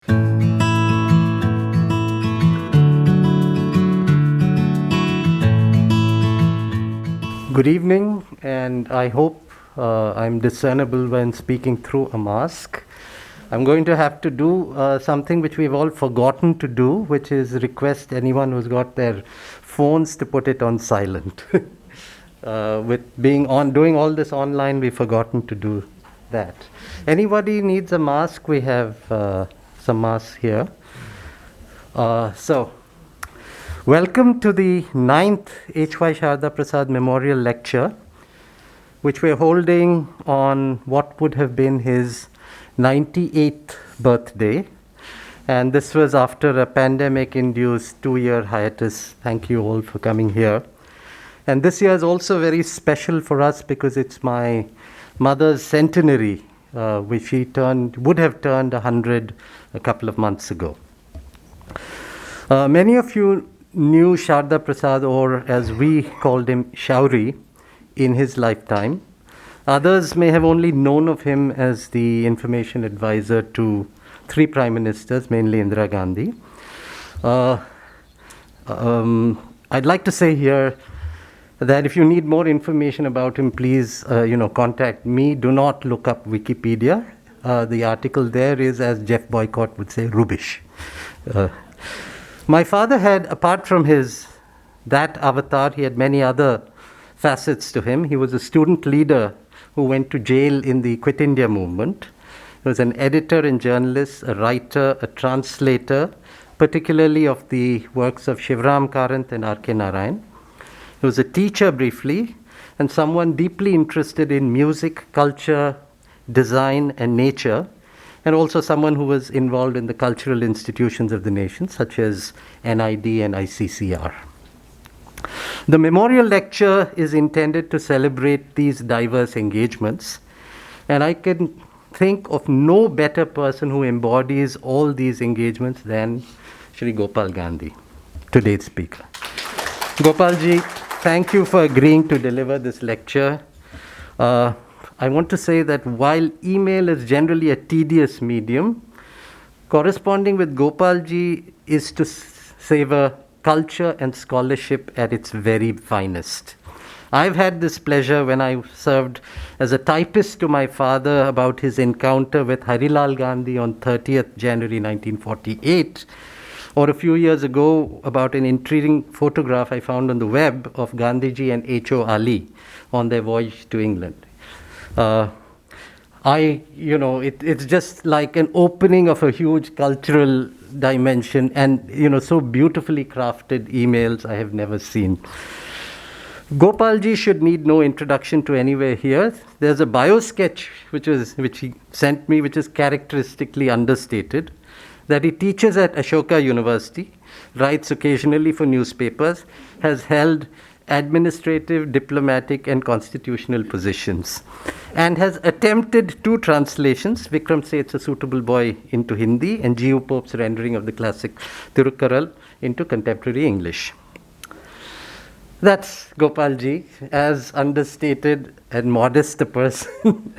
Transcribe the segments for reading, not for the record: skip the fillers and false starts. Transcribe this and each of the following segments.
Good evening, and I hope I'm discernible when speaking through a mask. I'm going to have to do something which we've all forgotten to do, which is request anyone who's got their phones to put it on silent. With being on, doing all this online, we've forgotten to do that. Anybody needs a mask? We have some masks here. Welcome to the 9th Sharada Prasad Memorial Lecture, which we're holding on what would have been his 98th birthday. And this was after a pandemic-induced 2-year hiatus. Thank you all for coming here. And this year is also very special for us because it's my mother's centenary, which she would have turned 100 a couple of months ago. Many of you knew Sharada Prasad, or as we called him, Shauri, in his lifetime. Others may have only known of him as the information advisor to 3 prime ministers, mainly Indira Gandhi. I'd like to say here that if you need more information about him, please contact me. Do not look up Wikipedia. The article there is, as Jeff Boycott would say, rubbish. My father had, apart from that avatar, he had many other facets to him. He was a student leader who went to jail in the Quit India movement. He was an editor and journalist, a writer, a translator, particularly of the works of Shivram Karant and R.K. Narayan. He was a teacher briefly, and someone deeply interested in music, culture, design, and nature, and also someone who was involved in the cultural institutions of the nation, such as NID and ICCR. The memorial lecture is intended to celebrate these diverse engagements, and I can think of no better person who embodies all these engagements than Shri Gopal Gandhi, today's speaker. Gopalji, thank you for agreeing to deliver this lecture. I want to say that while email is generally a tedious medium, corresponding with Gopalji is to savor culture and scholarship at its very finest. I've had this pleasure when I served as a typist to my father about his encounter with Harilal Gandhi on 30th January 1948, or a few years ago about an intriguing photograph I found on the web of Gandhiji and H.O. Ali on their voyage to England. It's just like an opening of a huge cultural dimension, and so beautifully crafted emails I have never seen. Gopalji should need no introduction to anywhere here. There's a bio sketch which he sent me, which is characteristically understated, that he teaches at Ashoka University, writes occasionally for newspapers, has held administrative, diplomatic, and constitutional positions, and has attempted 2 translations, Vikram Seth's A Suitable Boy into Hindi and G.U. Pope's rendering of the classic Tirukkural into contemporary English. That's Gopalji, as understated and modest a person.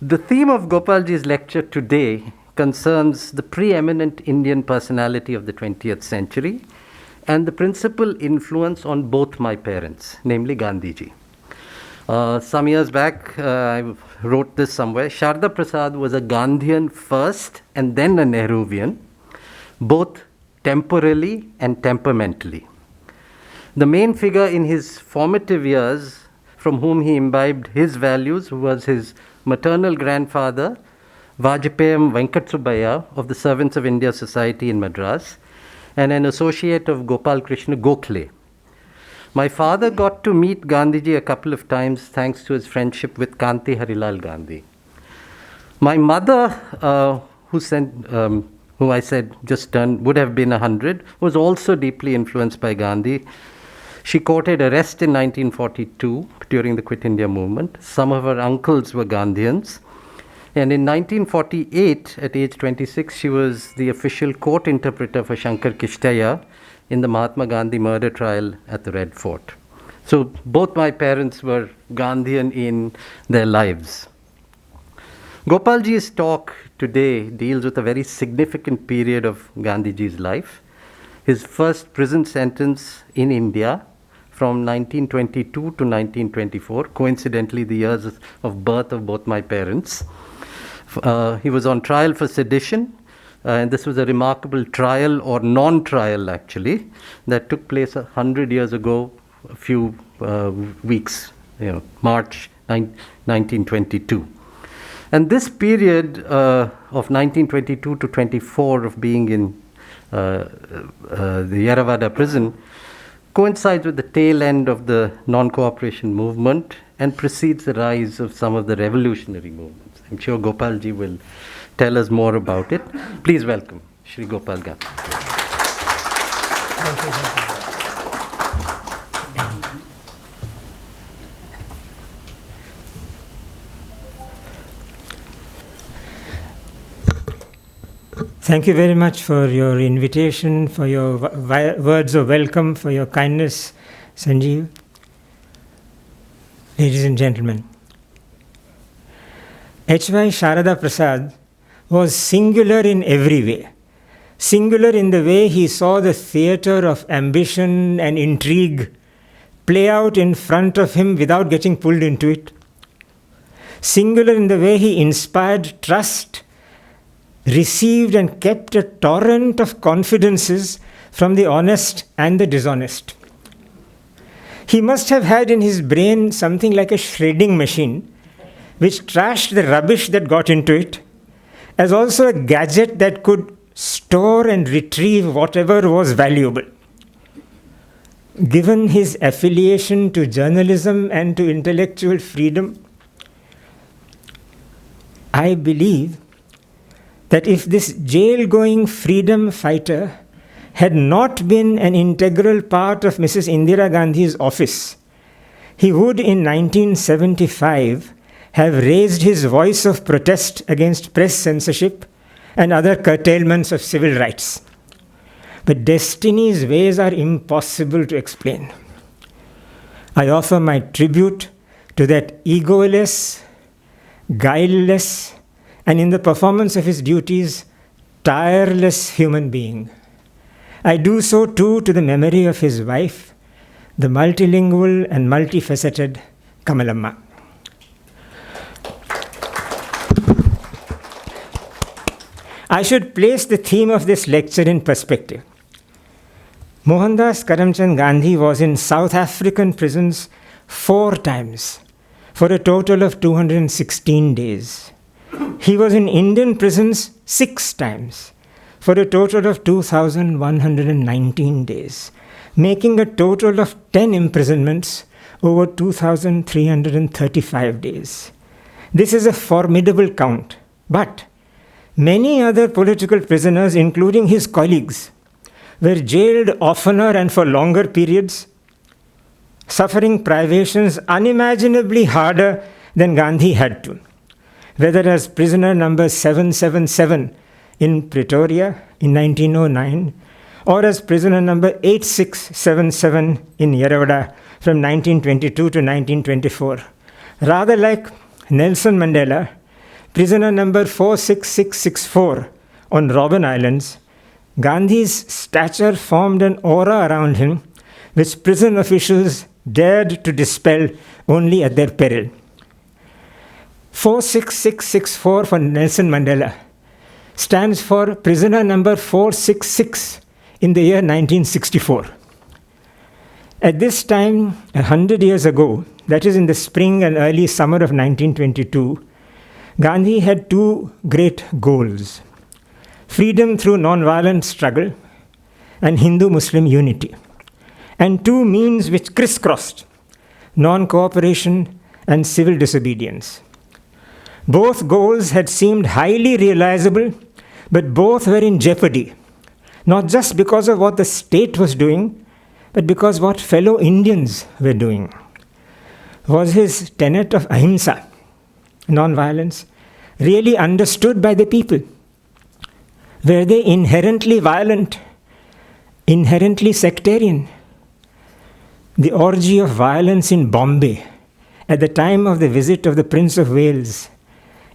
The theme of Gopalji's lecture today concerns the preeminent Indian personality of the 20th century and the principal influence on both my parents, namely Gandhiji. Some years back, I wrote this somewhere. Sharada Prasad was a Gandhian first and then a Nehruvian, both temporally and temperamentally. The main figure in his formative years from whom he imbibed his values was his maternal grandfather, Vajpayam Venkatsubaya of the Servants of India Society in Madras, and an associate of Gopalkrishna Gokhale. My father got to meet Gandhiji a couple of times thanks to his friendship with Kanti Harilal Gandhi. My mother, who I said just would have been 100, was also deeply influenced by Gandhi. She courted arrest in 1942 during the Quit India movement. Some of her uncles were Gandhians. And in 1948, at age 26, she was the official court interpreter for Shankar Kishtaya in the Mahatma Gandhi murder trial at the Red Fort. So both my parents were Gandhian in their lives. Gopalji's talk today deals with a very significant period of Gandhiji's life. His first prison sentence in India from 1922 to 1924, coincidentally the years of birth of both my parents. He was on trial for sedition, and this was a remarkable trial, or non-trial actually, that took place 100 years ago, a few weeks, March 1922. And this period of 1922 to 24 of being in the Yeravada prison coincides with the tail end of the non-cooperation movement and precedes the rise of some of the revolutionary movements. I'm sure Gopalji will tell us more about it. Please welcome Shri Gopal Gandhi. Thank you very much for your invitation, for your words of welcome, for your kindness, Sanjeev. Ladies and gentlemen, H.Y. Sharada Prasad was singular in every way. Singular in the way he saw the theatre of ambition and intrigue play out in front of him without getting pulled into it. Singular in the way he inspired trust, received and kept a torrent of confidences from the honest and the dishonest. He must have had in his brain something like a shredding machine, which trashed the rubbish that got into it, as also a gadget that could store and retrieve whatever was valuable. Given his affiliation to journalism and to intellectual freedom, I believe that if this jail-going freedom fighter had not been an integral part of Mrs. Indira Gandhi's office, he would in 1975 have raised his voice of protest against press censorship and other curtailments of civil rights. But destiny's ways are impossible to explain. I offer my tribute to that egoless, guileless, and in the performance of his duties, tireless human being. I do so too to the memory of his wife, the multilingual and multifaceted Kamalamma. I should place the theme of this lecture in perspective. Mohandas Karamchand Gandhi was in South African prisons 4 times for a total of 216 days. He was in Indian prisons 6 times for a total of 2,119 days, making a total of 10 imprisonments over 2,335 days. This is a formidable count, but many other political prisoners, including his colleagues, were jailed oftener and for longer periods, suffering privations unimaginably harder than Gandhi had to. Whether as prisoner number 777 in Pretoria in 1909, or as prisoner number 8677 in Yeravada from 1922 to 1924. Rather like Nelson Mandela, prisoner number 46664 on Robben Islands, Gandhi's stature formed an aura around him which prison officials dared to dispel only at their peril. 46664 for Nelson Mandela stands for prisoner number 466 in the year 1964. At this time, 100 years ago, that is in the spring and early summer of 1922, Gandhi had 2 great goals: freedom through non-violent struggle and Hindu-Muslim unity, and 2 means which crisscrossed: non-cooperation and civil disobedience. Both goals had seemed highly realizable, but both were in jeopardy, not just because of what the state was doing, but because what fellow Indians were doing. Was his tenet of ahimsa, non-violence, really understood by the people? Were they inherently violent, inherently sectarian? The orgy of violence in Bombay at the time of the visit of the Prince of Wales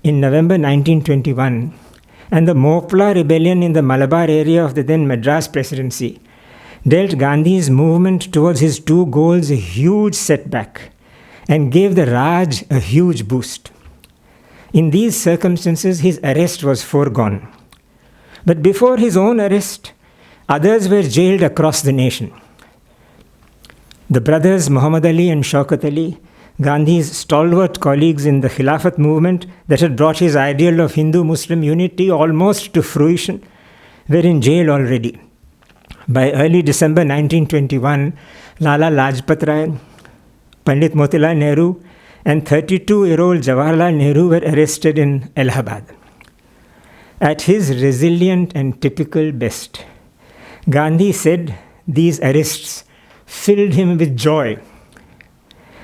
in November 1921 and the Mopla rebellion in the Malabar area of the then Madras Presidency dealt Gandhi's movement towards his two goals a huge setback and gave the Raj a huge boost. In these circumstances, his arrest was foregone. But before his own arrest, others were jailed across the nation. The brothers Muhammad Ali and Shaukat Ali, Gandhi's stalwart colleagues in the Khilafat movement that had brought his ideal of Hindu-Muslim unity almost to fruition, were in jail already. By early December 1921, Lala Lajpat Rai, Pandit Motilal Nehru, and 32-year-old Jawaharlal Nehru were arrested in Allahabad. At his resilient and typical best, Gandhi said these arrests filled him with joy.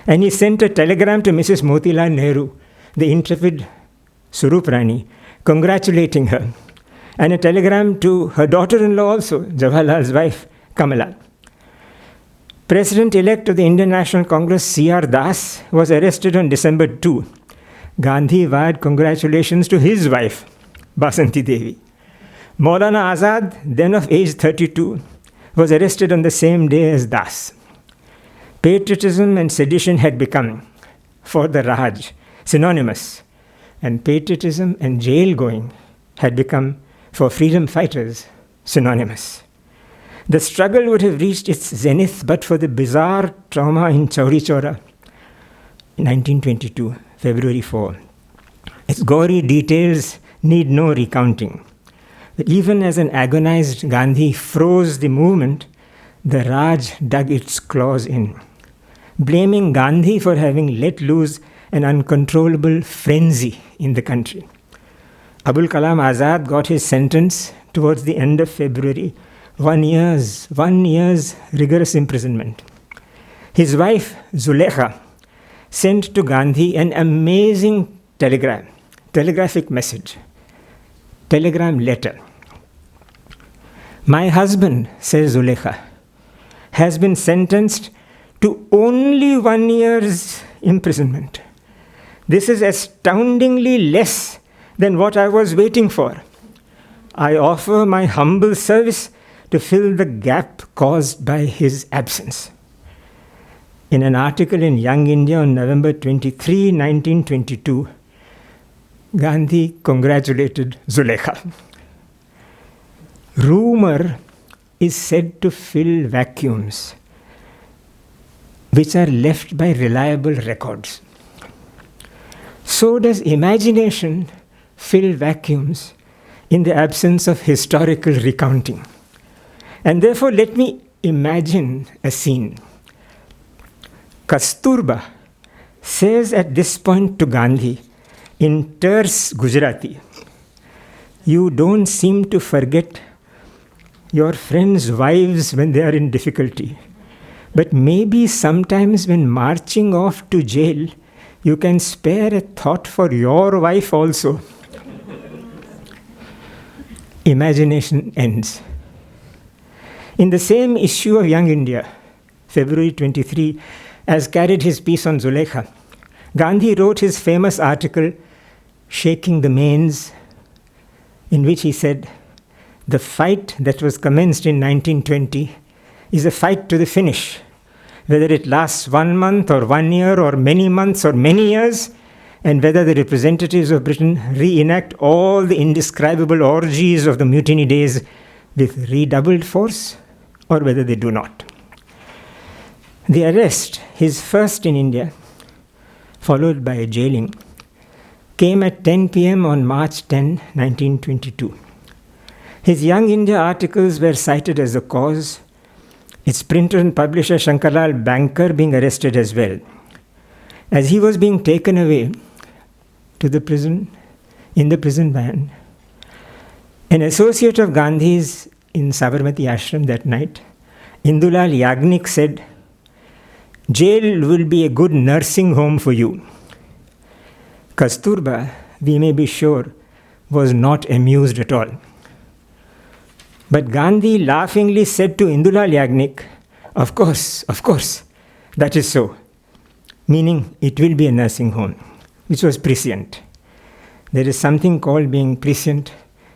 And he sent a telegram to Mrs. Motilal Nehru, the intrepid Surup Rani, congratulating her, and a telegram to her daughter-in-law also, Jawaharlal's wife, Kamala. President-elect of the Indian National Congress, C.R. Das, was arrested on December 2. Gandhi wired congratulations to his wife, Basanti Devi. Maulana Azad, then of age 32, was arrested on the same day as Das. Patriotism and sedition had become, for the Raj, synonymous, and patriotism and jail-going had become, for freedom fighters, synonymous. The struggle would have reached its zenith but for the bizarre trauma in Chauri Chaura in 1922, February 4. Its gory details need no recounting. But even as an agonized Gandhi froze the movement, the Raj dug its claws in, blaming Gandhi for having let loose an uncontrollable frenzy in the country. Abul Kalam Azad got his sentence towards the end of February, 1 year's rigorous imprisonment. His wife, Zulekha, sent to Gandhi an amazing telegraphic message, telegram letter. My husband, says Zulekha, has been sentenced to only 1 year's imprisonment. This is astoundingly less than what I was waiting for. I offer my humble service to fill the gap caused by his absence. In an article in Young India on November 23, 1922, Gandhi congratulated Zulekha. Rumor is said to fill vacuums which are left by reliable records. So does imagination fill vacuums in the absence of historical recounting. And therefore, let me imagine a scene. Kasturba says at this point to Gandhi in terse Gujarati, you don't seem to forget your friends' wives when they are in difficulty. But maybe sometimes when marching off to jail, you can spare a thought for your wife also. Imagination ends. In the same issue of Young India, February 23, as carried his piece on Zulekha, Gandhi wrote his famous article, Shaking the Mains, in which he said, the fight that was commenced in 1920 is a fight to the finish. Whether it lasts 1 month or 1 year or many months or many years, and whether the representatives of Britain reenact all the indescribable orgies of the mutiny days with redoubled force, or whether they do not. The arrest, his first in India, followed by a jailing, came at 10 p.m. on March 10, 1922. His Young India articles were cited as the cause, its printer and publisher Shankarlal Banker being arrested as well. As he was being taken away to the prison, in the prison van, an associate of Gandhi's in Sabarmati Ashram that night, Indulal Yagnik said, jail will be a good nursing home for you. Kasturba, we may be sure, was not amused at all. But Gandhi laughingly said to Indulal Yagnik, of course, that is so. Meaning, it will be a nursing home, which was prescient. There is something called being prescient,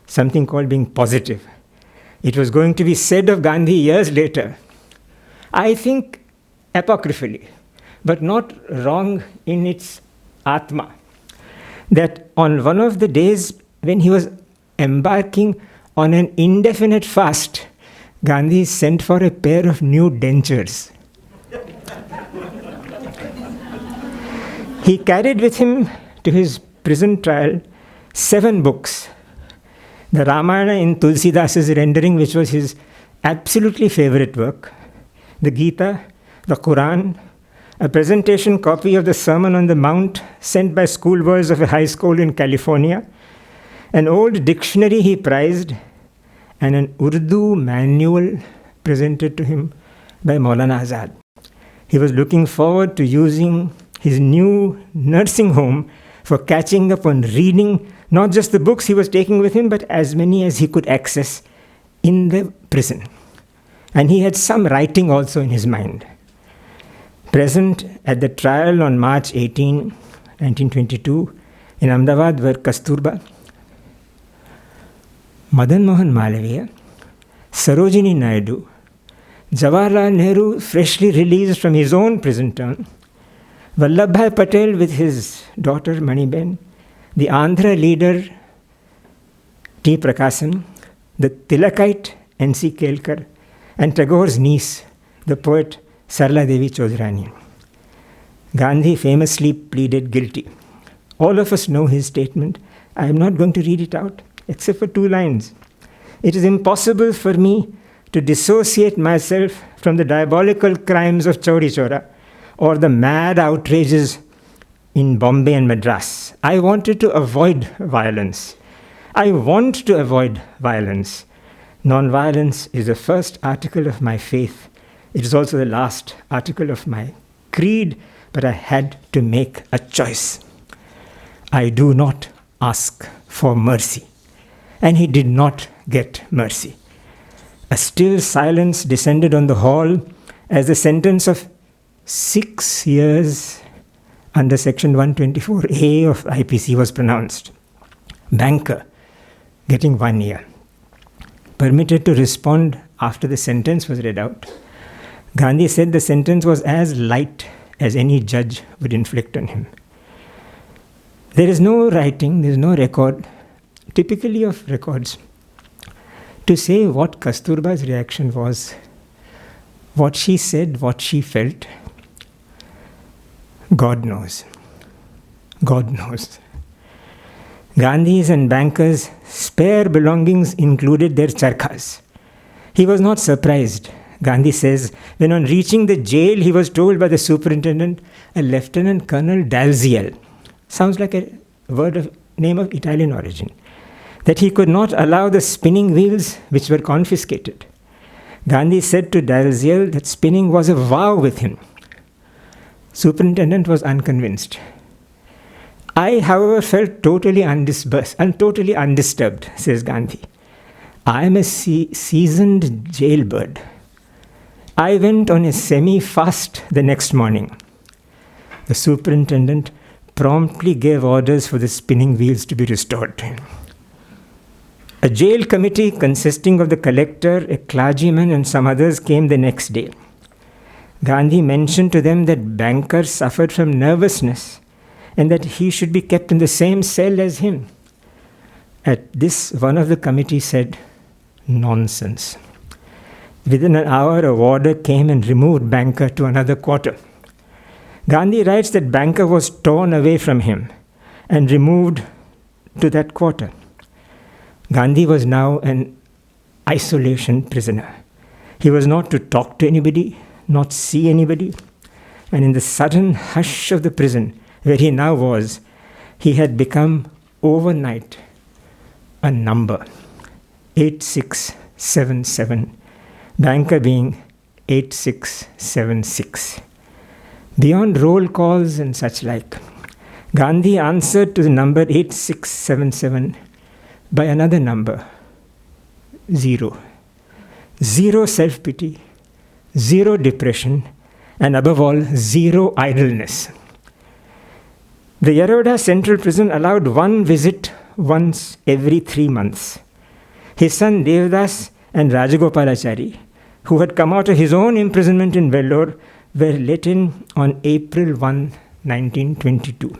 something called being positive. It was going to be said of Gandhi years later, I think apocryphally, but not wrong in its atma, that on one of the days when he was embarking on an indefinite fast, Gandhi sent for a pair of new dentures. He carried with him to his prison trial 7 books. The Ramayana in Tulsidasa's rendering, which was his absolutely favorite work, the Gita, the Quran, a presentation copy of the Sermon on the Mount sent by schoolboys of a high school in California, an old dictionary he prized, and an Urdu manual presented to him by Maulana Azad. He was looking forward to using his new nursing home for catching up on reading not just the books he was taking with him, but as many as he could access in the prison. And he had some writing also in his mind. Present at the trial on March 18, 1922, in Ahmedabad were Kasturba, Madan Mohan Malviya, Sarojini Naidu, Jawaharlal Nehru, freshly released from his own prison term, Vallabhbhai Patel with his daughter Maniben, the Andhra leader T. Prakasam, the Tilakite N.C. Kelkar, and Tagore's niece, the poet Sarla Devi Chodhrani. Gandhi famously pleaded guilty. All of us know his statement. I am not going to read it out, except for 2 lines. It is impossible for me to dissociate myself from the diabolical crimes of Chauri Chora or the mad outrages in Bombay and Madras. I wanted to avoid violence. I want to avoid violence. Non-violence is the first article of my faith. It is also the last article of my creed, but I had to make a choice. I do not ask for mercy. And he did not get mercy. A still silence descended on the hall as the sentence of 6 years under Section 124A of IPC was pronounced. Banker, getting 1 year. Permitted to respond after the sentence was read out, Gandhi said the sentence was as light as any judge would inflict on him. There is no writing, there is no record, typically of records, to say what Kasturba's reaction was, what she said, what she felt. God knows. God knows. Gandhi's and bankers' spare belongings included their charkhas. He was not surprised, Gandhi says, when on reaching the jail he was told by the superintendent, a Lieutenant Colonel Dalziel, sounds like a name of Italian origin, that he could not allow the spinning wheels which were confiscated. Gandhi said to Dalziel that spinning was a vow with him. Superintendent was unconvinced. I, however, felt totally undisbursed and totally undisturbed, says Gandhi. I am a seasoned jailbird. I went on a semi-fast the next morning. The superintendent promptly gave orders for the spinning wheels to be restored to him. A jail committee consisting of the collector, a clergyman, and some others came the next day. Gandhi mentioned to them that banker suffered from nervousness and that he should be kept in the same cell as him. At this, one of the committee said, "Nonsense." Within an hour, a warder came and removed banker to another quarter. Gandhi writes that banker was torn away from him and removed to that quarter. Gandhi was now an isolation prisoner. He was not to talk to anybody, not see anybody. And in the sudden hush of the prison, where he now was, he had become overnight a number, 8677, banker being 8676. Beyond roll calls and such like, Gandhi answered to the number 8677 by another number, 0. 0 self-pity, 0 depression, and above all, 0 idleness. The Yeravada Central Prison allowed one visit once every 3 months. His son Devdas and Rajagopalachari, who had come out of his own imprisonment in Vellore, were let in on April 1, 1922.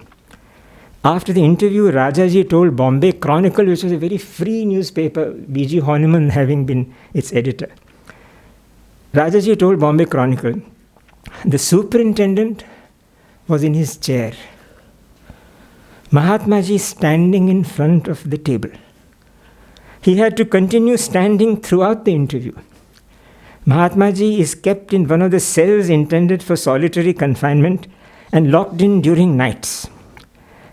After the interview, Rajaji told Bombay Chronicle, which was a very free newspaper, B.G. Horniman having been its editor. Rajaji told Bombay Chronicle, the superintendent was in his chair. Mahatmaji standing in front of the table. He had to continue standing throughout the interview. Mahatmaji is kept in one of the cells intended for solitary confinement and locked in during nights.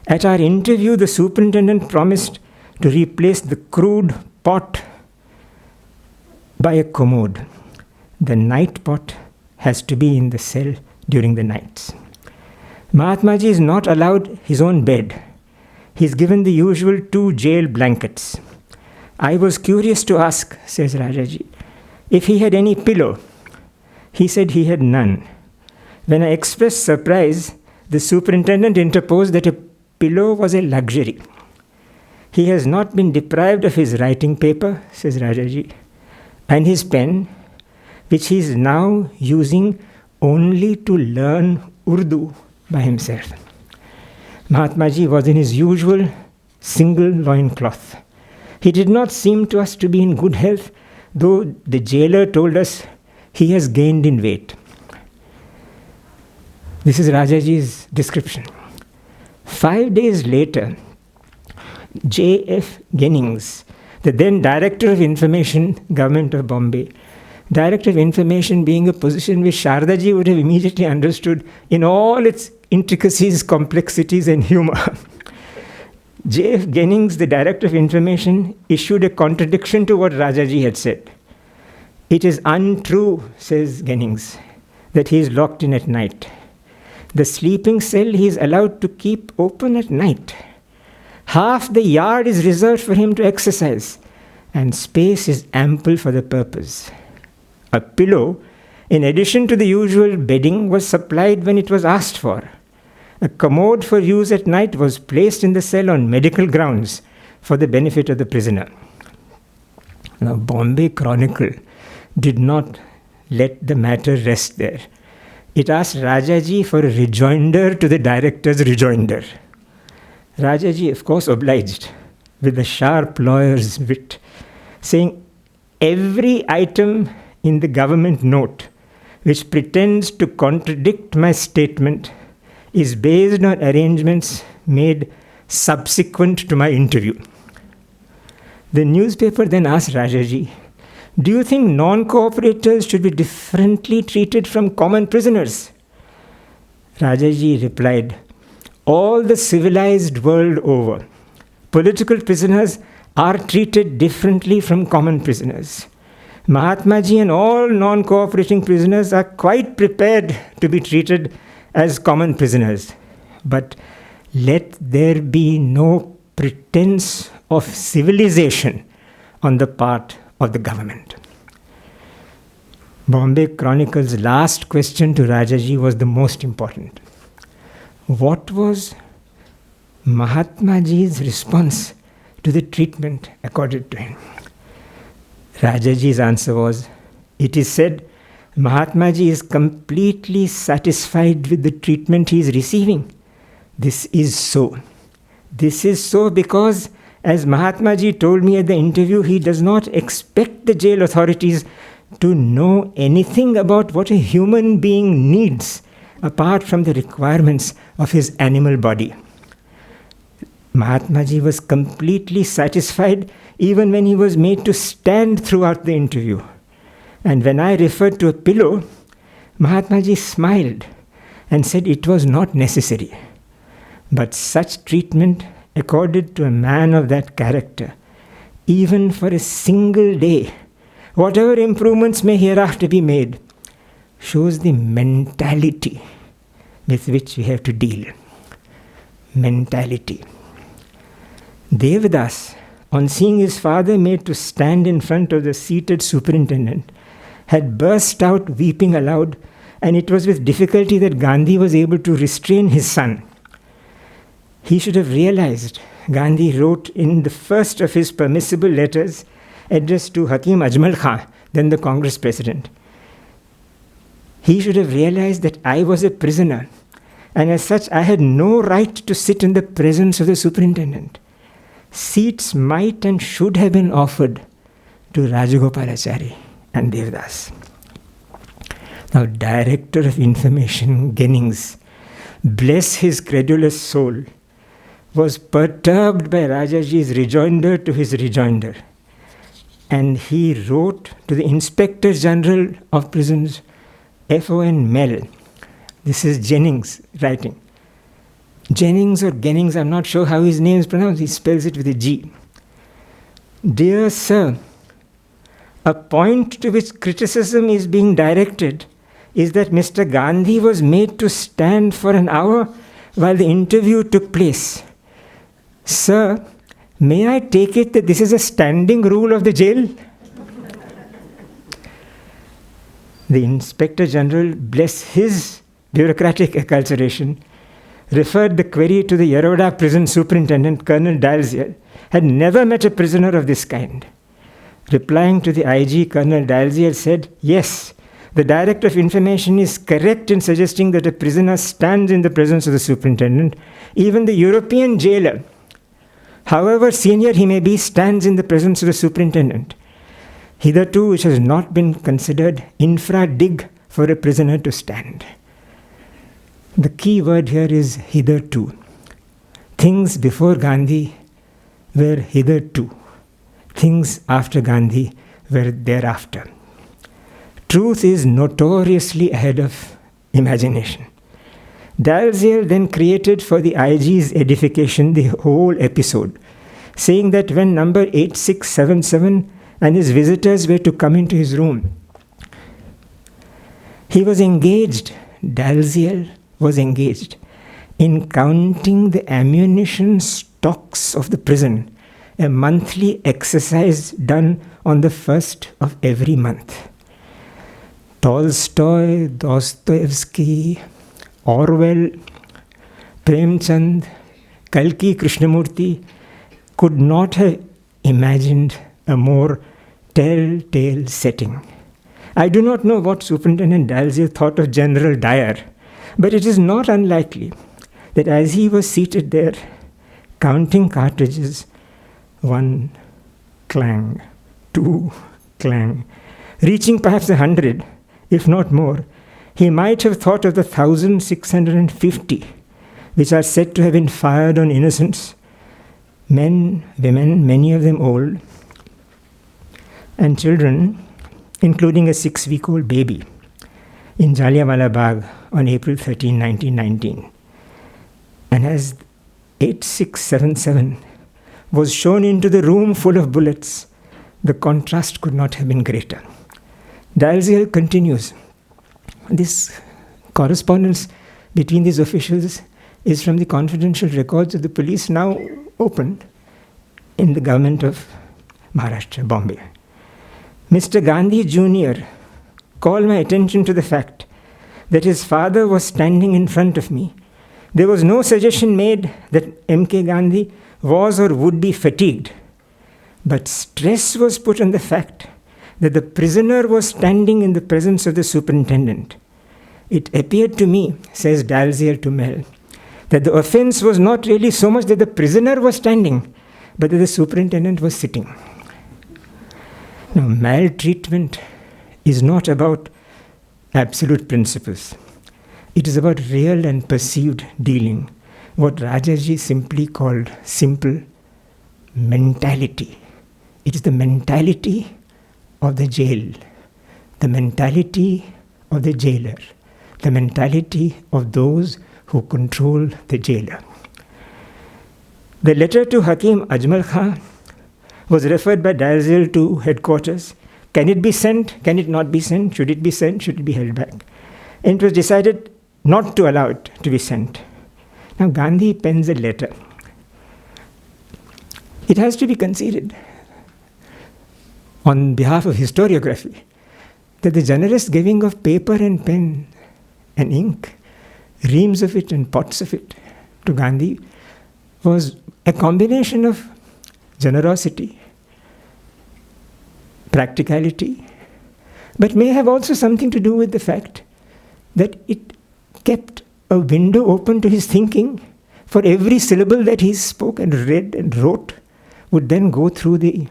At our interview, the superintendent promised to replace the crude pot by a commode. The night pot has to be in the cell during the nights. Mahatmaji is not allowed his own bed. He is given the usual 2 jail blankets. I was curious to ask, says Rajaji, if he had any pillow. He said he had none. When I expressed surprise, the superintendent interposed that a pillow was a luxury. He has not been deprived of his writing paper, says Rajaji, and his pen, which he is now using only to learn Urdu by himself. Mahatmaji was in his usual single loincloth. He did not seem to us to be in good health, though the jailer told us he has gained in weight. This is Rajaji's description. 5 days later, J.F. Jennings, the then Director of Information, Government of Bombay, Director of Information being a position which Sharadaji would have immediately understood in all its intricacies, complexities and humor. J.F. Jennings, the Director of Information, issued a contradiction to what Rajaji had said. It is untrue, says Jennings, that he is locked in at night. The sleeping cell he is allowed to keep open at night. Half the yard is reserved for him to exercise, and space is ample for the purpose. A pillow, in addition to the usual bedding, was supplied when it was asked for. A commode for use at night was placed in the cell on medical grounds for the benefit of the prisoner. Now, Bombay Chronicle did not let the matter rest there. It asked Rajaji for a rejoinder to the director's rejoinder. Rajaji, of course, obliged with a sharp lawyer's wit, saying, every item in the government note which pretends to contradict my statement is based on arrangements made subsequent to my interview. The newspaper then asked Rajaji, do you think non-cooperators should be differently treated from common prisoners? Rajaji replied, all the civilized world over, political prisoners are treated differently from common prisoners. Mahatmaji and all non-cooperating prisoners are quite prepared to be treated as common prisoners. But let there be no pretense of civilization on the part of the government. Bombay Chronicle's last question to Rajaji was the most important. What was Mahatmaji's response to the treatment accorded to him? Rajaji's answer was, it is said, Mahatmaji is completely satisfied with the treatment he is receiving. This is so. This is so because, as Mahatmaji told me at the interview, he does not expect the jail authorities to know anything about what a human being needs apart from the requirements of his animal body. Mahatmaji was completely satisfied even when he was made to stand throughout the interview. And when I referred to a pillow, Mahatmaji smiled and said it was not necessary. But such treatment accorded to a man of that character, even for a single day, whatever improvements may hereafter be made, shows the mentality with which we have to deal. Mentality. Devadas, on seeing his father made to stand in front of the seated superintendent, had burst out weeping aloud, and it was with difficulty that Gandhi was able to restrain his son. He should have realized, Gandhi wrote in the first of his permissible letters addressed to Hakim Ajmal Khan, then the Congress president. He should have realized that I was a prisoner, and as such I had no right to sit in the presence of the superintendent. Seats might and should have been offered to Rajagopalachari and Devdas. Now, Director of Information Jennings, bless his credulous soul, was perturbed by Rajaji's rejoinder to his rejoinder. And he wrote to the Inspector General of Prisons, F.O.N. Mell. This is Jennings writing. Jennings or Gennings, I'm not sure how his name is pronounced. He spells it with a G. Dear Sir, a point to which criticism is being directed is that Mr. Gandhi was made to stand for an hour while the interview took place. Sir, may I take it that this is a standing rule of the jail? The Inspector General, bless his bureaucratic acculturation, referred the query to the Yeravada prison superintendent, Colonel Dalziel, had never met a prisoner of this kind. Replying to the IG, Colonel Dalziel said, yes, the Director of Information is correct in suggesting that a prisoner stands in the presence of the superintendent. Even the European jailer, however senior he may be, stands in the presence of the superintendent. Hitherto, which has not been considered infra dig for a prisoner to stand. The key word here is hitherto. Things before Gandhi were hitherto. Things after Gandhi were thereafter. Truth is notoriously ahead of imagination. Dalziel then created for the IG's edification the whole episode, saying that when number 8677 and his visitors were to come into his room, he was engaged, Dalziel was engaged in counting the ammunition stocks of the prison, a monthly exercise done on the first of every month. Tolstoy, Dostoevsky, Orwell, Premchand, Kalki Krishnamurti could not have imagined a more telltale setting. I do not know what Superintendent Dalziel thought of General Dyer, but it is not unlikely that as he was seated there, counting cartridges, 1 clang, 2 clang, reaching perhaps 100, if not more, he might have thought of the 1,650 which are said to have been fired on innocents, men, women, many of them old, and children, including a 6-week-old baby, in Jallianwala Bagh on April 13, 1919. And as 8677 was shown into the room full of bullets, the contrast could not have been greater. Dalziel continues, this correspondence between these officials is from the confidential records of the police now opened in the government of Maharashtra, Bombay. Mr. Gandhi Jr. called my attention to the fact that his father was standing in front of me. There was no suggestion made that M.K. Gandhi was or would be fatigued, but stress was put on the fact that the prisoner was standing in the presence of the superintendent. It appeared to me, says Dalziel to Mell, that the offense was not really so much that the prisoner was standing, but that the superintendent was sitting. Now, maltreatment is not about absolute principles. It is about real and perceived dealing, what Rajaji simply called simple mentality. It is the mentality of the jail, the mentality of the jailer, the mentality of those who control the jailer. The letter to Hakim Ajmal Khan was referred by Dalziel to headquarters. Can it be sent? Can it not be sent? Should it be sent? Should it be held back? And it was decided not to allow it to be sent. Now Gandhi pens a letter. It has to be conceded on behalf of historiography that the generous giving of paper and pen and ink, reams of it and pots of it to Gandhi was a combination of generosity, practicality, but may have also something to do with the fact that it kept a window open to his thinking. For every syllable that he spoke and read and wrote would then go through the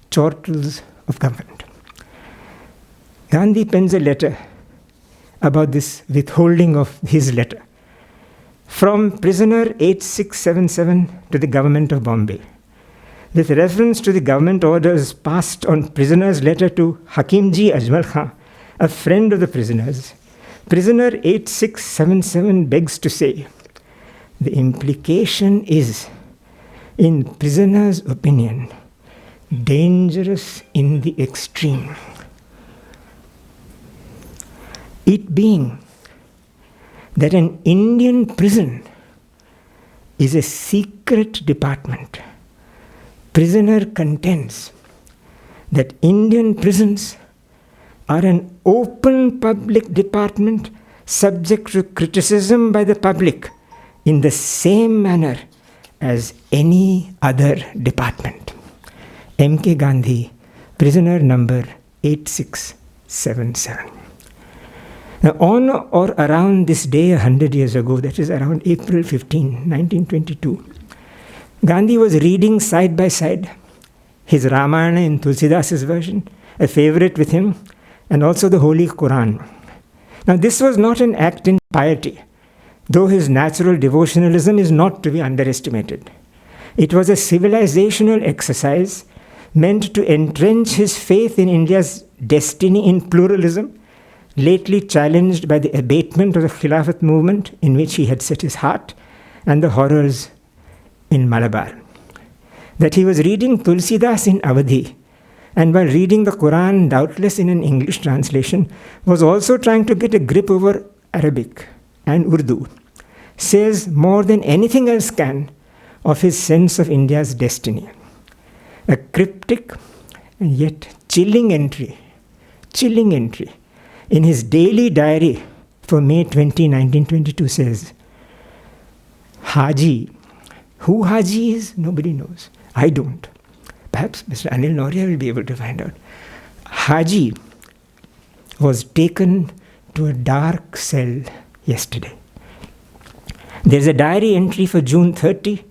chortles of government. Gandhi pens a letter about this withholding of his letter from prisoner 8677 to the government of Bombay, with reference to the government orders passed on prisoner's letter to Hakimji Ajmal Khan, a friend of the prisoners. Prisoner 8677 begs to say, the implication is, in prisoner's opinion, dangerous in the extreme. It being that an Indian prison is a secret department, prisoner contends that Indian prisons are an open public department subject to criticism by the public in the same manner as any other department. M.K. Gandhi, prisoner number 8677. Now, on or around this day 100 years ago, that is around April 15, 1922, Gandhi was reading side by side his Ramayana in Tulsidas' version, a favorite with him, and also the Holy Quran. Now, this was not an act in piety, though his natural devotionalism is not to be underestimated. It was a civilizational exercise meant to entrench his faith in India's destiny in pluralism, lately challenged by the abatement of the Khilafat movement in which he had set his heart, and the horrors in Malabar. That he was reading Tulsidas in Awadhi, and while reading the Quran, doubtless in an English translation, was also trying to get a grip over Arabic and Urdu, says more than anything else can of his sense of India's destiny. A cryptic and yet chilling entry in his daily diary for May 20, 1922 says, Haji. Who Haji is, nobody knows. I don't. Perhaps Mr. Anil Noria will be able to find out. Haji was taken to a dark cell yesterday. There's a diary entry for June 30,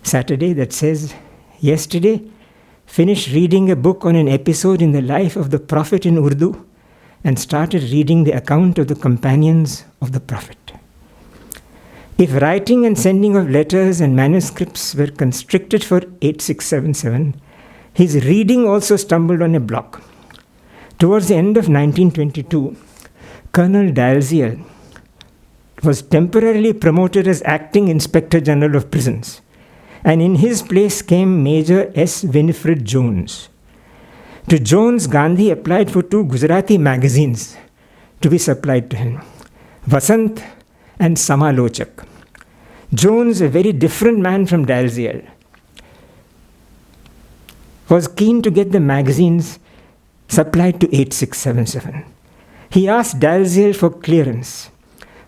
Saturday, that says, yesterday, finished reading a book on an episode in the life of the Prophet in Urdu and started reading the account of the companions of the Prophet. If writing and sending of letters and manuscripts were constricted for 8677, his reading also stumbled on a block. Towards the end of 1922, Colonel Dalziel was temporarily promoted as acting Inspector General of Prisons, and in his place came Major S. Winifred Jones. To Jones, Gandhi applied for 2 Gujarati magazines to be supplied to him, Vasant and Samalochak. Jones, a very different man from Dalziel, was keen to get the magazines supplied to 8677. He asked Dalziel for clearance.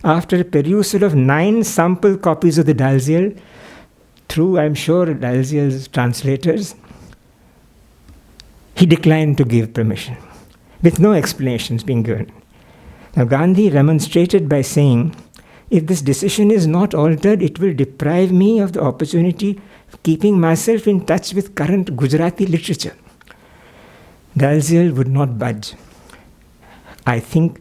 After a perusal of 9 sample copies of the Dalziel, through, I'm sure, Dalziel's translators, he declined to give permission, with no explanations being given. Now, Gandhi remonstrated by saying, if this decision is not altered, it will deprive me of the opportunity of keeping myself in touch with current Gujarati literature. Dalziel would not budge. I think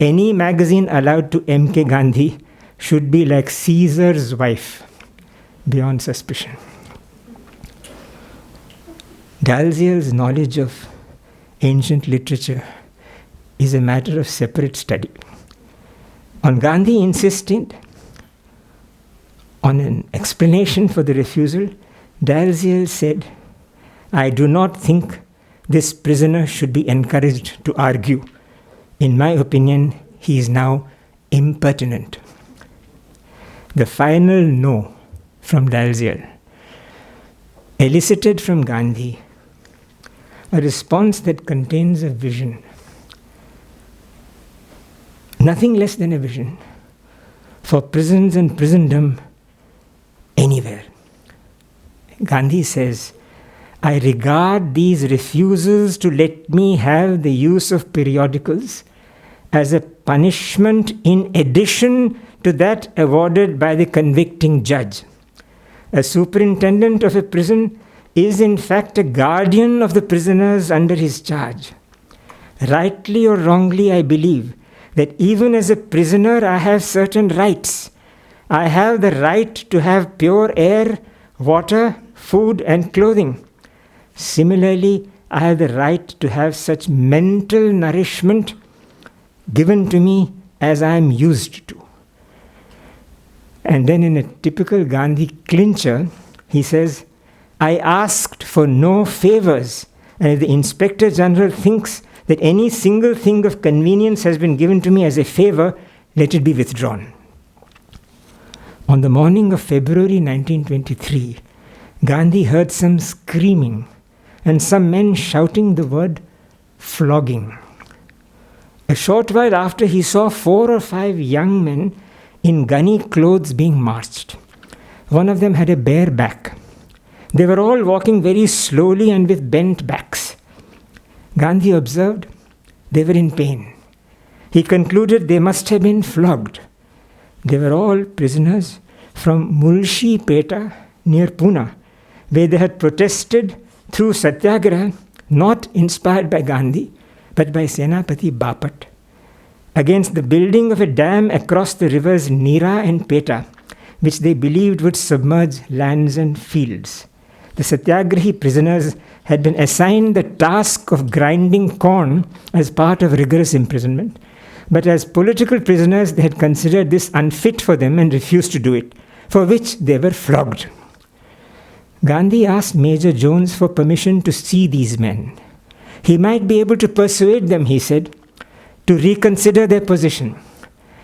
any magazine allowed to M.K. Gandhi should be like Caesar's wife, beyond suspicion. Dalziel's knowledge of ancient literature is a matter of separate study. On Gandhi insisting on an explanation for the refusal, Dalziel said, I do not think this prisoner should be encouraged to argue. In my opinion, he is now impertinent. The final no from Dalziel elicited from Gandhi a response that contains a vision, nothing less than a vision, for prisons and prisondom anywhere. Gandhi says, I regard these refusals to let me have the use of periodicals as a punishment in addition to that awarded by the convicting judge. A superintendent of a prison is in fact a guardian of the prisoners under his charge. Rightly or wrongly, I believe that even as a prisoner I have certain rights. I have the right to have pure air, water, food and clothing. Similarly, I have the right to have such mental nourishment given to me as I am used to. And then in a typical Gandhi clincher, he says, I asked for no favors, and if the Inspector General thinks that any single thing of convenience has been given to me as a favor, let it be withdrawn. On the morning of February 1923, Gandhi heard some screaming and some men shouting the word flogging. A short while after, he saw 4 or 5 young men in gunny clothes being marched. One of them had a bare back. They were all walking very slowly and with bent backs. Gandhi observed they were in pain. He concluded they must have been flogged. They were all prisoners from Mulshi Peta near Pune, where they had protested through Satyagraha, not inspired by Gandhi, but by Senapati Bapat, against the building of a dam across the rivers Nira and Peta, which they believed would submerge lands and fields. The Satyagrahi prisoners had been assigned the task of grinding corn as part of rigorous imprisonment, but as political prisoners they had considered this unfit for them and refused to do it, for which they were flogged. Gandhi asked Major Jones for permission to see these men. He might be able to persuade them, he said, to reconsider their position.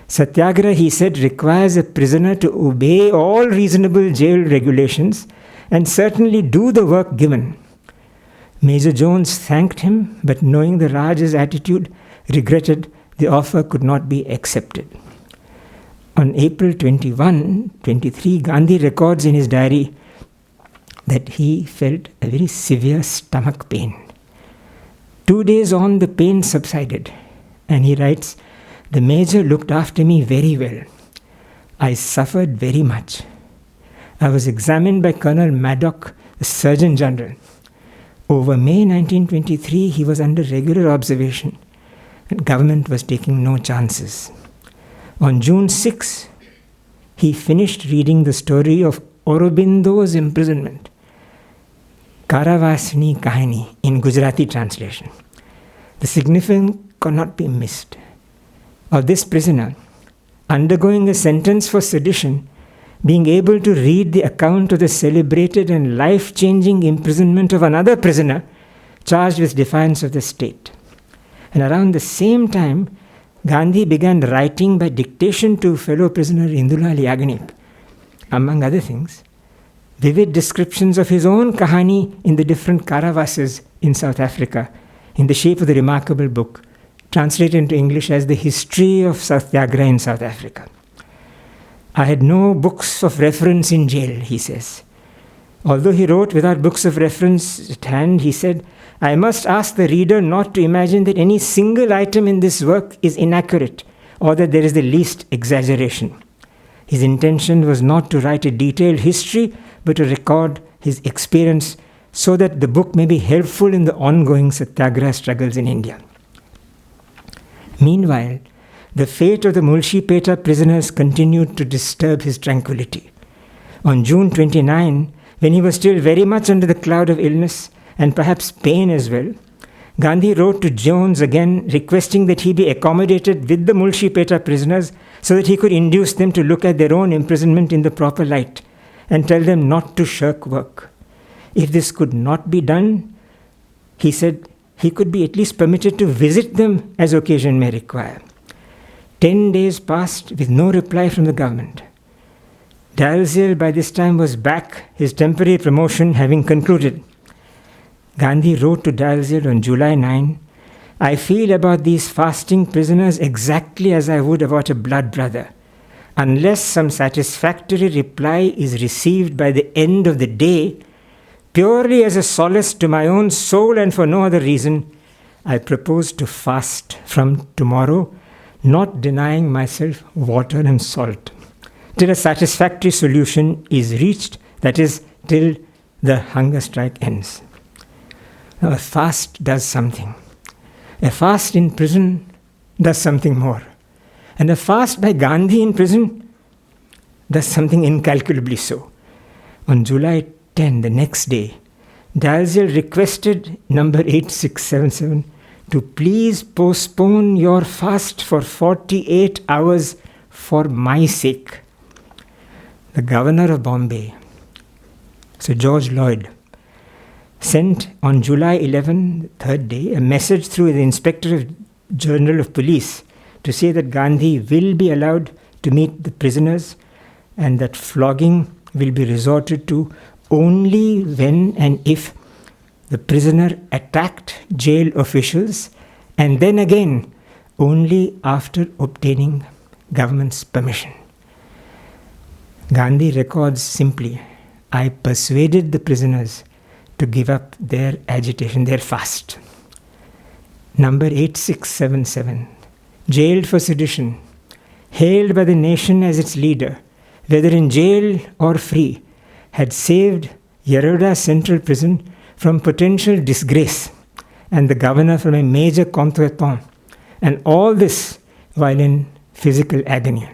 Satyagraha, he said, requires a prisoner to obey all reasonable jail regulations and certainly do the work given. Major Jones thanked him, but knowing the Raj's attitude, regretted the offer could not be accepted. On April 23, Gandhi records in his diary that he felt a very severe stomach pain. 2 days on, the pain subsided, and he writes, the major looked after me very well. I suffered very much. I was examined by Colonel Maddock, the Surgeon General. Over May 1923, he was under regular observation, and government was taking no chances. On June 6, he finished reading the story of Aurobindo's imprisonment, Karavasini Kahani, in Gujarati translation. The significance cannot be missed. Of this prisoner, undergoing a sentence for sedition, being able to read the account of the celebrated and life-changing imprisonment of another prisoner charged with defiance of the state. And around the same time, Gandhi began writing by dictation to fellow prisoner Indulal Yagnip, among other things, vivid descriptions of his own kahani in the different karavasas in South Africa, in the shape of the remarkable book, translated into English as The History of Satyagraha in South Africa. I had no books of reference in jail, he says. Although he wrote without books of reference at hand, he said, I must ask the reader not to imagine that any single item in this work is inaccurate or that there is the least exaggeration. His intention was not to write a detailed history, but to record his experience so that the book may be helpful in the ongoing Satyagraha struggles in India. Meanwhile, the fate of the Mulshi Peta prisoners continued to disturb his tranquility. On June 29, when he was still very much under the cloud of illness and perhaps pain as well, Gandhi wrote to Jones again requesting that he be accommodated with the Mulshi Peta prisoners so that he could induce them to look at their own imprisonment in the proper light and tell them not to shirk work. If this could not be done, he said he could be at least permitted to visit them as occasion may require. 10 days passed with no reply from the government. Dalziel by this time was back, his temporary promotion having concluded. Gandhi wrote to Dalziel on July 9, I feel about these fasting prisoners exactly as I would about a blood brother. unless some satisfactory reply is received by the end of the day, purely as a solace to my own soul and for no other reason, I propose to fast from tomorrow, not denying myself water and salt, till a satisfactory solution is reached, that is, till the hunger strike ends. Now, a fast does something. A fast in prison does something more. And a fast by Gandhi in prison does something incalculably so. On July 10, the next day, Dalziel requested number 8677 to please postpone your fast for 48 hours for my sake. The governor of Bombay, Sir George Lloyd, sent on July 11, the third day, a message through the Inspector General of Police to say that Gandhi will be allowed to meet the prisoners and that flogging will be resorted to only when and if the prisoner attacked jail officials, and then again only after obtaining government's permission. Gandhi records simply, I persuaded the prisoners to give up their agitation, their fast. Number 8677, jailed for sedition, hailed by the nation as its leader, whether in jail or free, had saved Yeravada Central Prison from potential disgrace and the governor from a major contretemps, and all this while in physical agony.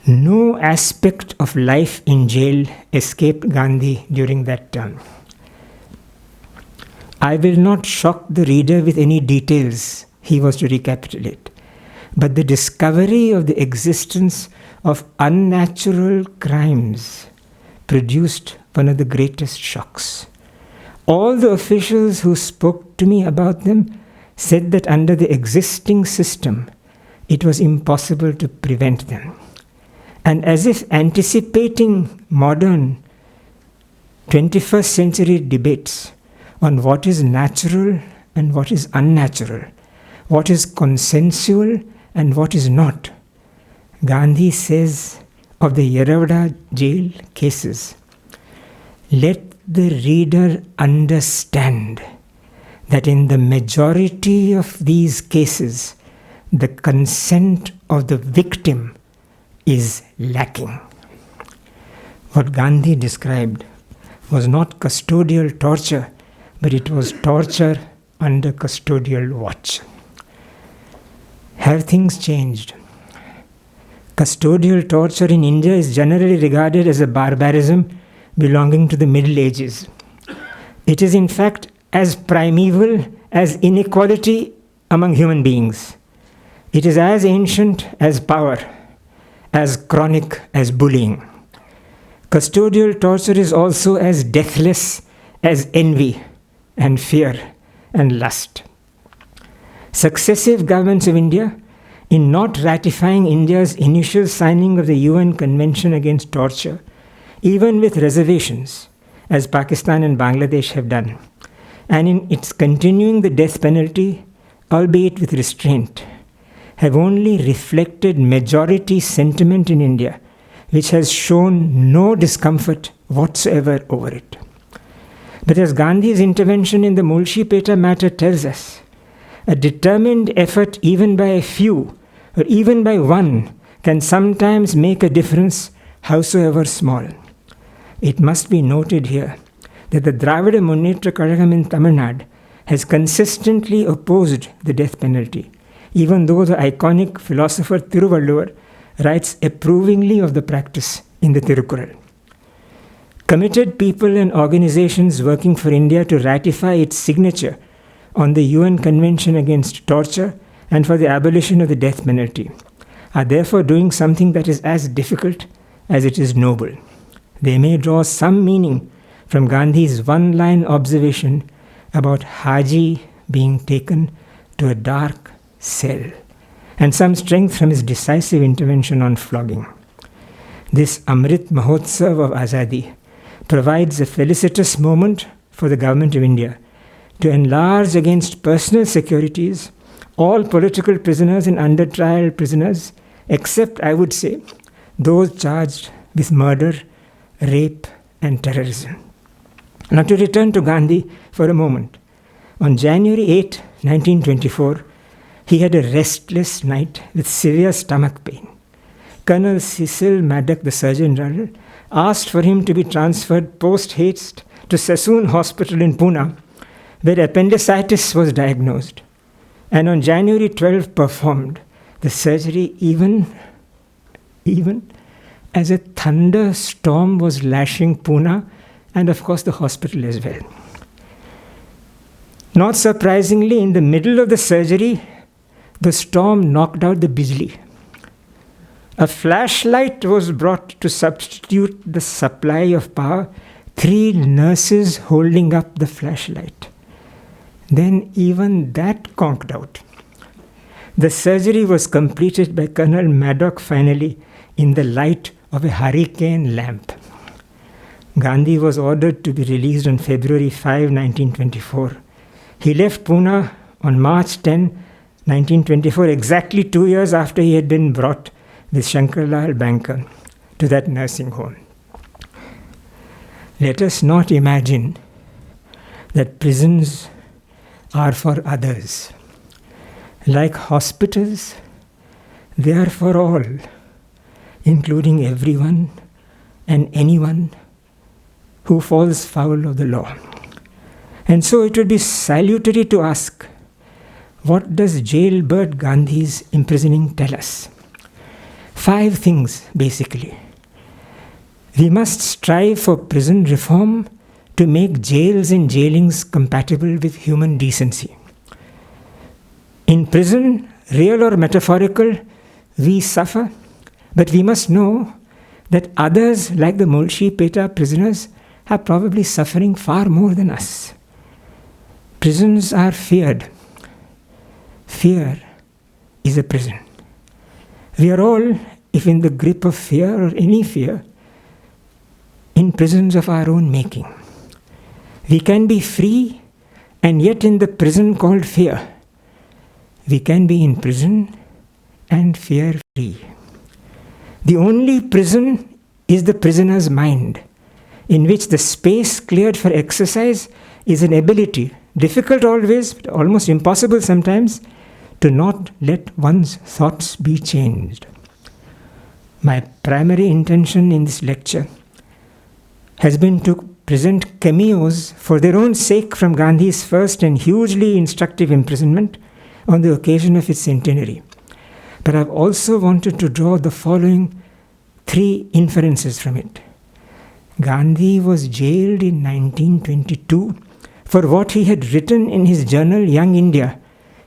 No aspect of life in jail escaped Gandhi during that term. I will not shock the reader with any details he was to recapitulate, but the discovery of the existence of unnatural crimes produced one of the greatest shocks. All the officials who spoke to me about them said that under the existing system, it was impossible to prevent them. And as if anticipating modern 21st century debates on what is natural and what is unnatural, what is consensual and what is not, Gandhi says of the Yeravada jail cases, let the reader understand that in the majority of these cases, the consent of the victim is lacking. What Gandhi described was not custodial torture, but it was torture under custodial watch. Have things changed? Custodial torture in India is generally regarded as a barbarism belonging to the Middle Ages. It is in fact as primeval as inequality among human beings. It is as ancient as power, as chronic as bullying. Custodial torture is also as deathless as envy and fear and lust. Successive governments of India, in not ratifying India's initial signing of the UN Convention Against Torture, even with reservations, as Pakistan and Bangladesh have done, and in its continuing the death penalty, albeit with restraint, have only reflected majority sentiment in India, which has shown no discomfort whatsoever over it. But as Gandhi's intervention in the Mulshi-Peta matter tells us, a determined effort even by a few, or even by one, can sometimes make a difference, howsoever small. It must be noted here that the Dravida Munnetra Kazhagam in Tamil Nadu has consistently opposed the death penalty, even though the iconic philosopher Thiruvalluvar writes approvingly of the practice in the Tirukkural. Committed people and organizations working for India to ratify its signature on the UN Convention Against Torture and for the abolition of the death penalty are therefore doing something that is as difficult as it is noble. They may draw some meaning from Gandhi's one-line observation about Haji being taken to a dark cell, and some strength from his decisive intervention on flogging. This Amrit Mahotsav of Azadi provides a felicitous moment for the government of India to enlarge against personal securities all political prisoners and under trial prisoners except, I would say, those charged with murder, rape, and terrorism. Now, to return to Gandhi for a moment. On January 8, 1924, he had a restless night with severe stomach pain. Colonel Cecil Maddock, the Surgeon General, asked for him to be transferred post-haste to Sassoon Hospital in Pune, where appendicitis was diagnosed. And on January 12 performed the surgery even as a thunderstorm was lashing Pune and of course the hospital as well. Not surprisingly, in the middle of the surgery, the storm knocked out the bijli. A flashlight was brought to substitute the supply of power, 3 nurses holding up the flashlight. Then even that conked out. The surgery was completed by Colonel Maddock finally in the light of a hurricane lamp. Gandhi was ordered to be released on February 5, 1924. He left Pune on March 10, 1924, exactly 2 years after he had been brought with Shankarlal Banker to that nursing home. Let us not imagine that prisons are for others. Like hospitals, they are for all, including everyone and anyone who falls foul of the law. And so it would be salutary to ask, what does jailbird Gandhi's imprisoning tell us? 5 things, basically. We must strive for prison reform to make jails and jailings compatible with human decency. In prison, real or metaphorical, we suffer, but we must know that others, like the Mulshi Peta prisoners, are probably suffering far more than us. Prisons are feared. Fear is a prison. We are all, if in the grip of fear or any fear, in prisons of our own making. We can be free and yet in the prison called fear. We can be in prison and fear-free. The only prison is the prisoner's mind, in which the space cleared for exercise is an ability, difficult always, but almost impossible sometimes, to not let one's thoughts be changed. My primary intention in this lecture has been to present cameos for their own sake from Gandhi's first and hugely instructive imprisonment on the occasion of its centenary. But I've also wanted to draw the following 3 inferences from it. Gandhi was jailed in 1922 for what he had written in his journal Young India,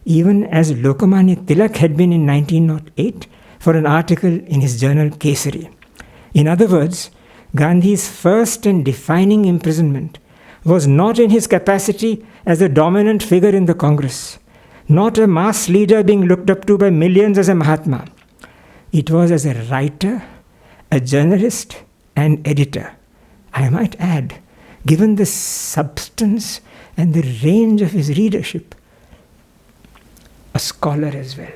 even as Lokmanya Tilak had been in 1908 for an article in his journal Kesari. In other words, Gandhi's first and defining imprisonment was not in his capacity as a dominant figure in the Congress, not a mass leader being looked up to by millions as a Mahatma. It was as a writer, a journalist, and editor. I might add, given the substance and the range of his readership, a scholar as well.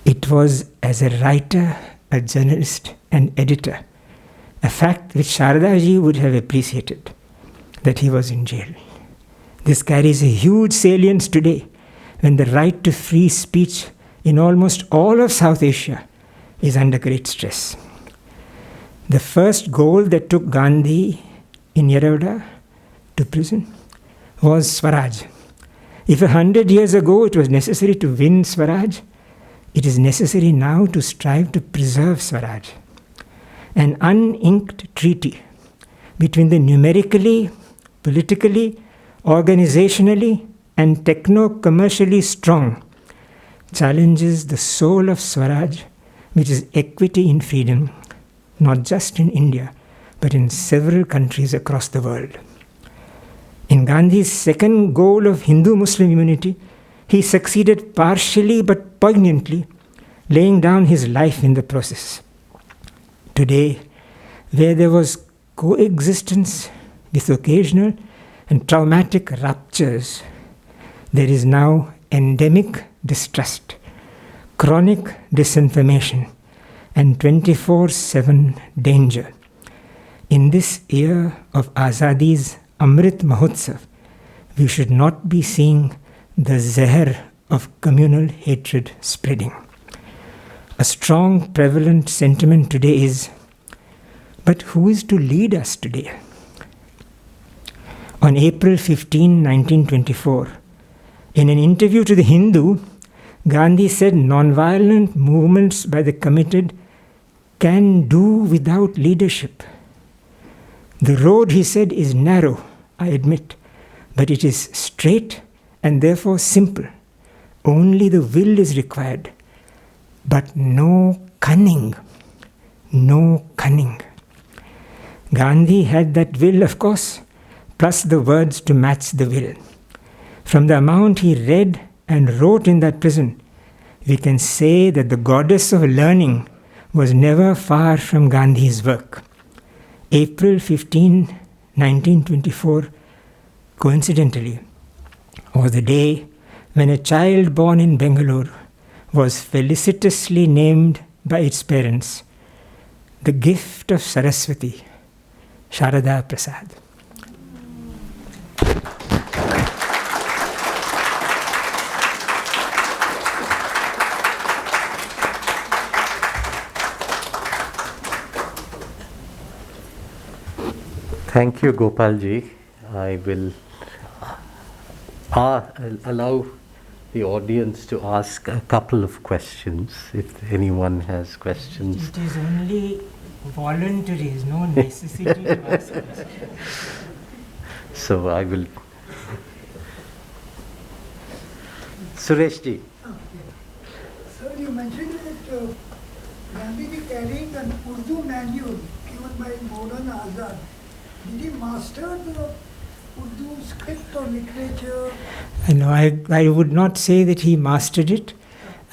It was as a writer, a journalist, and editor, a fact which Sharada ji would have appreciated, that he was in jail. This carries a huge salience today, when the right to free speech in almost all of South Asia is under great stress. The first goal that took Gandhi in Yeravada to prison was Swaraj. If 100 years ago it was necessary to win Swaraj, it is necessary now to strive to preserve Swaraj. An uninked treaty between the numerically, politically, organizationally, and techno-commercially strong challenges the soul of Swaraj, which is equity in freedom, not just in India, but in several countries across the world. In Gandhi's second goal of Hindu-Muslim unity, he succeeded partially but poignantly, laying down his life in the process. Today, where there was coexistence with occasional and traumatic ruptures, there is now endemic distrust, chronic disinformation, and 24/7 danger. In this year of Azadi's Amrit Mahotsav, we should not be seeing the zehar of communal hatred spreading. A strong, prevalent sentiment today is, but who is to lead us today? On April 15, 1924, in an interview to the Hindu, Gandhi said nonviolent movements by the committed can do without leadership. The road, he said, is narrow, I admit, but it is straight and therefore simple. Only the will is required, but no cunning. No cunning. Gandhi had that will, of course, plus the words to match the will. From the amount he read and wrote in that prison, we can say that the goddess of learning was never far from Gandhi's work. April 15, 1924, coincidentally, was the day when a child born in Bangalore was felicitously named by its parents the gift of Saraswati, Sharada Prasad. Thank you, Gopalji. I will allow the audience to ask a couple of questions, if anyone has questions. It is only voluntary, there is no necessity to ask questions. So I will. Sureshji. Sir, you mentioned that Gandhiji carrying an Urdu manual given by Maulana Azad. Did he master the Urdu script or literature? No, I would not say that he mastered it.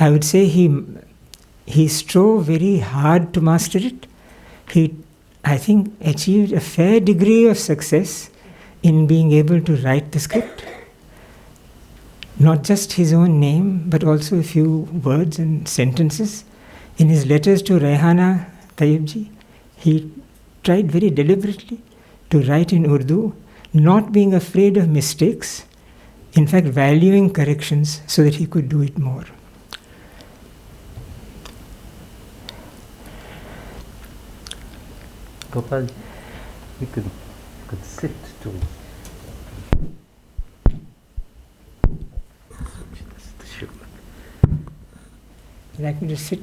I would say he strove very hard to master it. He, I think, achieved a fair degree of success in being able to write the script. Not just his own name, but also a few words and sentences. In his letters to Rehana Tayyibji, he tried very deliberately to write in Urdu, not being afraid of mistakes, in fact valuing corrections so that he could do it more. Gopal, you could sit too. Like me to sit?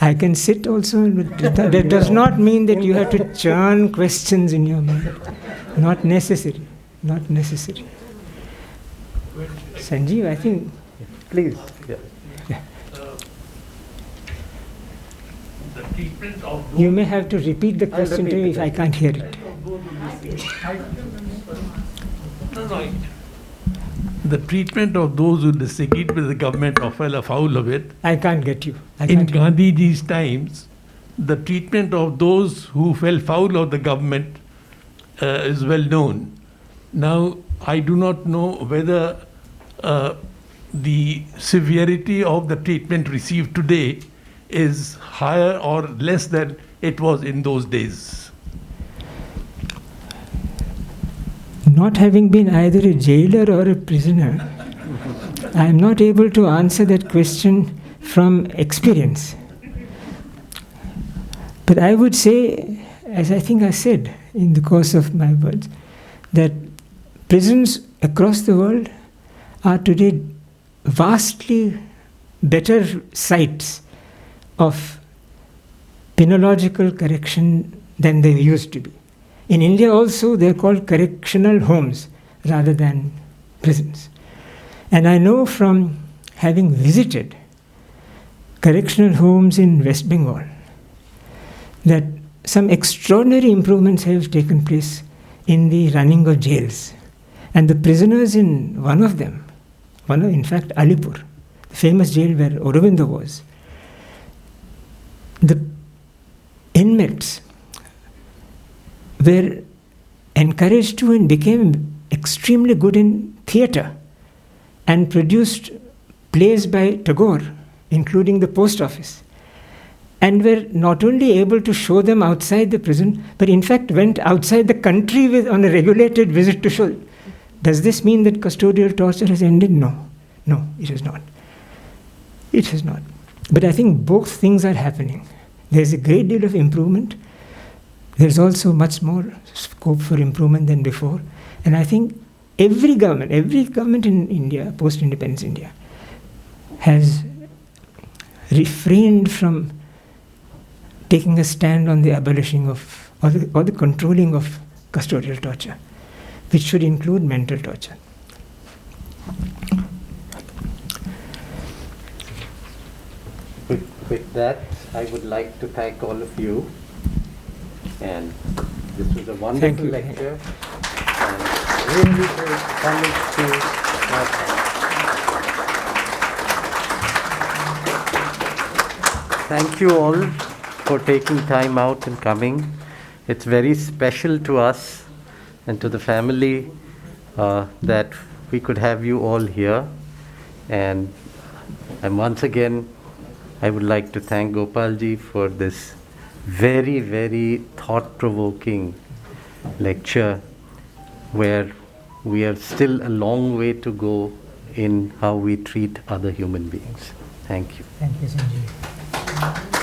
I can sit also, but that does not mean that you have to churn questions in your mind. Not necessary. Not necessary. Sanjeev, I think. Please. Yeah. The treatment of You may have to repeat the question to me if I can't hear it. the treatment of those who disagreed with the government or fell afoul of it. I can't get you. In Gandhiji's times, the treatment of those who fell foul of the government is well known. Now, I do not know whether the severity of the treatment received today is higher or less than it was in those days. Not having been either a jailer or a prisoner, I am not able to answer that question from experience. But I would say, as I think I said in the course of my words, that prisons across the world are today vastly better sites of penological correction than they used to be. In India also, they are called correctional homes rather than prisons. And I know from having visited correctional homes in West Bengal that some extraordinary improvements have taken place in the running of jails. And the prisoners in one of them, in fact, Alipur, the famous jail where Aurobindo was, the inmates were encouraged to and became extremely good in theatre and produced plays by Tagore, including the post office, and were not only able to show them outside the prison, but in fact went outside the country on a regulated visit to show. Does this mean that custodial torture has ended? No. No, it has not. It has not. But I think both things are happening. There's a great deal of improvement. There's also much more scope for improvement than before. And I think every government in India, post-independence India, has refrained from taking a stand on the abolishing of, or the controlling of custodial torture, which should include mental torture. With that, I would like to thank all of you. And this was a wonderful lecture. And really great comments to thank you all for taking time out and coming. It's very special to us and to the family that we could have you all here. And once again, I would like to thank Gopalji for this very, very thought-provoking lecture, where we are still a long way to go in how we treat other human beings. Thank you. Thank you, Sanjeev.